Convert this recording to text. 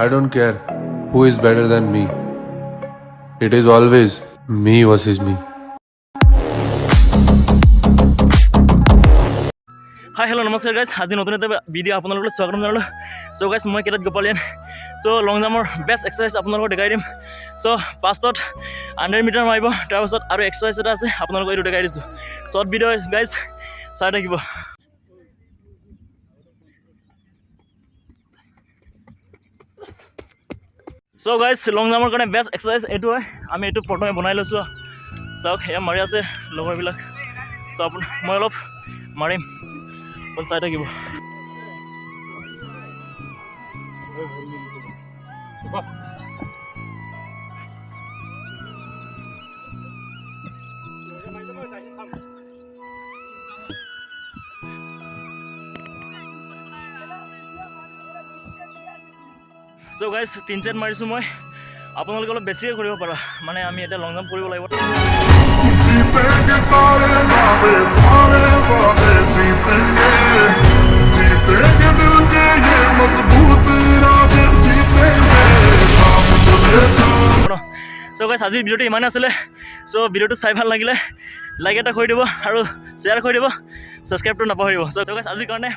I don't care who is better than me. It is always me versus me. Hi, hello, namaskar guys. আজি নতুন এটা video আপোনালোকক স্বাগতম জনালো। So guys মই কেটাত গোপালিয়ান। সো লং জাম্পৰ best exercise আপোনালোকক দেখাই দিম। সো ফাৰ্ষ্টত 100 মিটাৰ মাৰিব, তাৰ পাছত আৰু এক্সাৰসাইজ এটা আছে আপোনালোকক এইটো দেখাই দিছো। শৰ্ট ভিডিও গাইস চাই থাকিব। সো গাইস লং জাম্পৰ কাৰণে বেষ্ট এক্সাৰসাইজ এইটো হয়। আমি এইটো প্ৰথমে বনাই লৈছো। চাওক এয়া মাৰি আছে লগৰবিলাক। সো মই অলপ মাৰিম, চাই থাকিব। সো গাইস 3 সেট মাৰিছো মই। আপোনালোকে অলপ বেছিকৈ কৰিব পাৰা, মানে আমি এটা লং জাম্প কৰিব লাগিব। जीतेंगे सारे दावे जीतेंगे जीतेंगे दिल के ये मजबूत इरादे जीतेंगे साफ चले तो। সো গাইস আজিৰ ভিডিওটো ইমানে আছিলে। সো ভিডিওটো চাই ভাল লাগিলে লাইক এটা কৰি দিব আৰু শ্বেয়াৰ কৰি দিব, সাবস্ক্ৰাইবটো নাপাহৰিব। সো গাইস আজিৰ কাৰণে